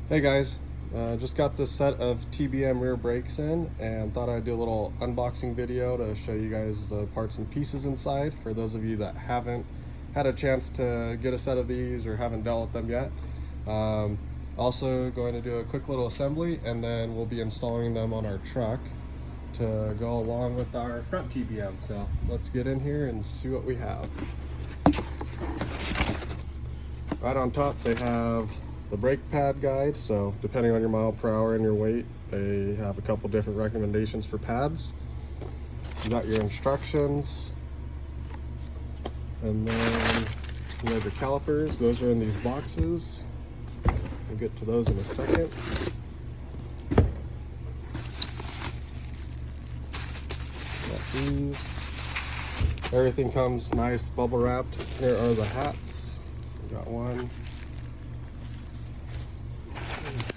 Hey guys, just got this set of TBM rear brakes in and thought I'd do a little unboxing video to show you guys the parts and pieces inside for those of you that haven't had a chance to get a set of these or haven't dealt with them yet. Also going to do a quick little assembly and then we'll be installing them on our truck to go along with our front TBM. So let's get in here and see what we have. Right on top they have the brake pad guide, so depending on your mile per hour and your weight, they have a couple different recommendations for pads. You got your instructions, and then you have your calipers. Those are in these boxes. We'll get to those in a second. Got these. Everything comes nice bubble wrapped. Here are the hats. We got one.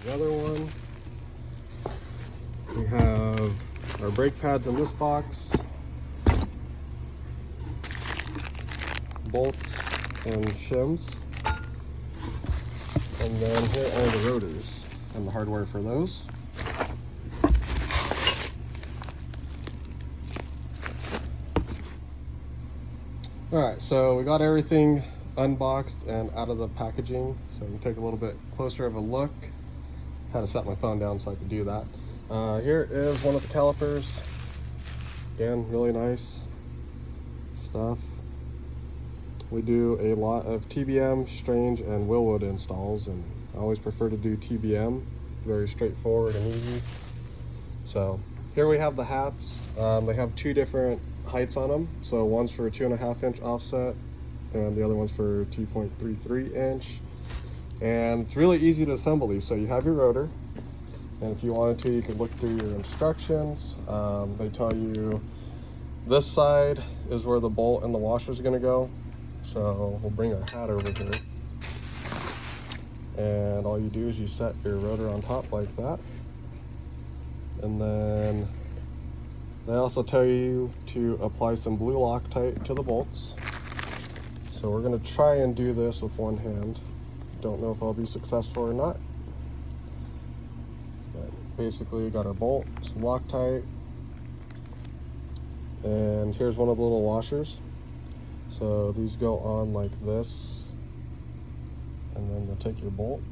The other one. We have our brake pads in this box, bolts and shims, and then here are the rotors and the hardware for those. Alright, so we got everything unboxed and out of the packaging, so we can take a little bit closer of a look. Had to set my phone down so I could do that. Here is one of the calipers. Again, really nice stuff. We do a lot of TBM, Strange, and Willwood installs, and I always prefer to do TBM. Very straightforward and easy. So here we have the hats. They have two different heights on them. So one's for a 2.5 inch offset, and the other one's for 2.33 inch. And it's really easy to assemble these. So you have your rotor, and if you wanted to, you could look through your instructions. They tell you this side is where the bolt and the washer is going to go. So we'll bring our hat over here, and all you do is you set your rotor on top like that, and then they also tell you to apply some blue Loctite to the bolts. So we're going to try and do this with one hand. Don't know if I'll be successful or not. But basically, we got our bolt, some Loctite, and here's one of the little washers. So these go on like this, and then you'll take your bolt,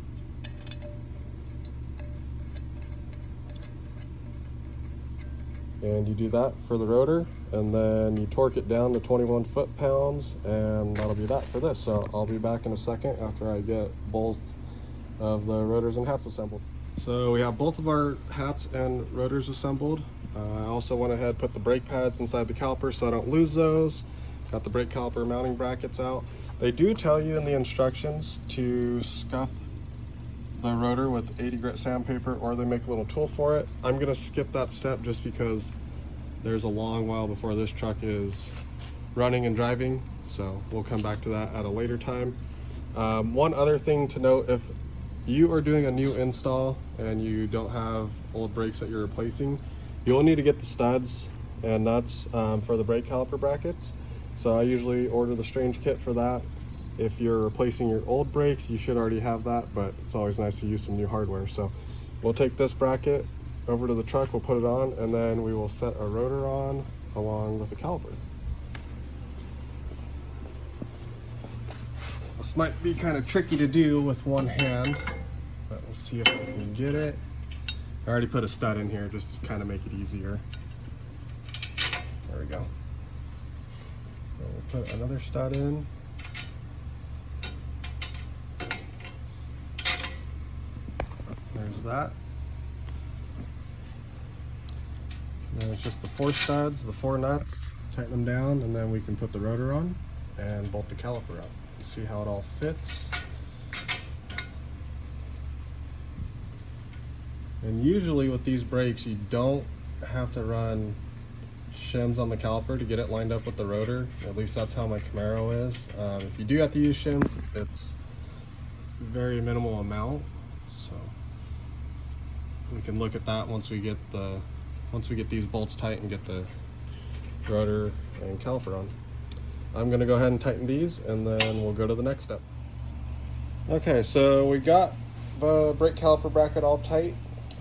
and you do that for the rotor, and then you torque it down to 21 foot-pounds, and that'll be that for this. So I'll be back in a second after I get both of the rotors and hats assembled. So we have both of our hats and rotors assembled. I also went ahead and put the brake pads inside the caliper so I don't lose those. Got the brake caliper mounting brackets out. They do tell you in the instructions to scuff the rotor with 80 grit sandpaper, or they make a little tool for it. I'm gonna skip that step just because there's a long while before this truck is running and driving, so we'll come back to that at a later time. One other thing to note, if you are doing a new install and you don't have old brakes that you're replacing, you'll need to get the studs and nuts for the brake caliper brackets. So I usually order the Strange kit for that. If you're replacing your old brakes, you should already have that, but it's always nice to use some new hardware. So we'll take this bracket over to the truck, we'll put it on, and then we will set a rotor on along with the caliper. This might be kind of tricky to do with one hand, but we'll see if I can get it. I already put a stud in here just to kind of make it easier. There we go. So we'll put another stud in. There's that. And then it's just the 4 studs, the 4 nuts, tighten them down, and then we can put the rotor on and bolt the caliper up. See how it all fits. And usually with these brakes, you don't have to run shims on the caliper to get it lined up with the rotor. At least that's how my Camaro is. If you do have to use shims, it's very minimal amount. So we can look at that once we get these bolts tight and get the rotor and caliper on. I'm going to go ahead and tighten these, and then we'll go to the next step. Okay, so we got the brake caliper bracket all tight,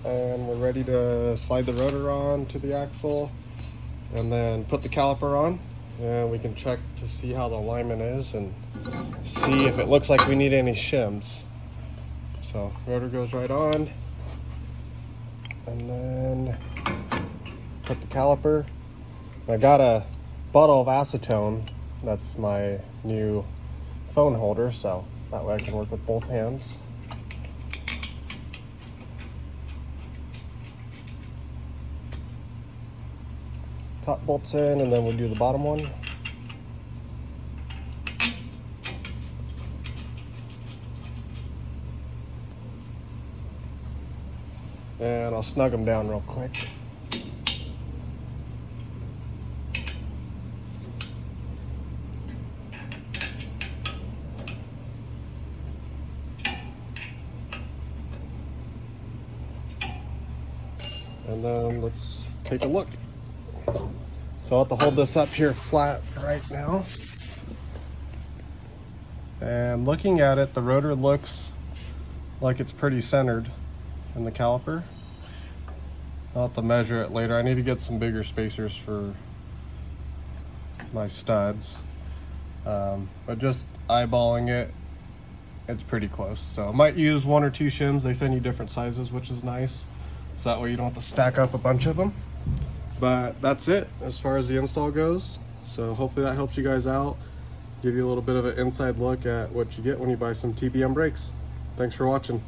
and we're ready to slide the rotor on to the axle and then put the caliper on, and we can check to see how the alignment is and see if it looks like we need any shims. So rotor goes right on, and then put the caliper. I got a bottle of acetone. That's my new phone holder, so that way I can work with both hands. Top bolts in, and then we'll do the bottom one. And I'll snug them down real quick. And then let's take a look. So I'll have to hold this up here flat right now. And looking at it, the rotor looks like it's pretty centered in the caliper. I'll have to measure it later. I need to get some bigger spacers for my studs. But just eyeballing it, it's pretty close. So I might use 1 or 2 shims. They send you different sizes, which is nice. So that way you don't have to stack up a bunch of them. But that's it as far as the install goes. So hopefully that helps you guys out. Give you a little bit of an inside look at what you get when you buy some TBM brakes. Thanks for watching.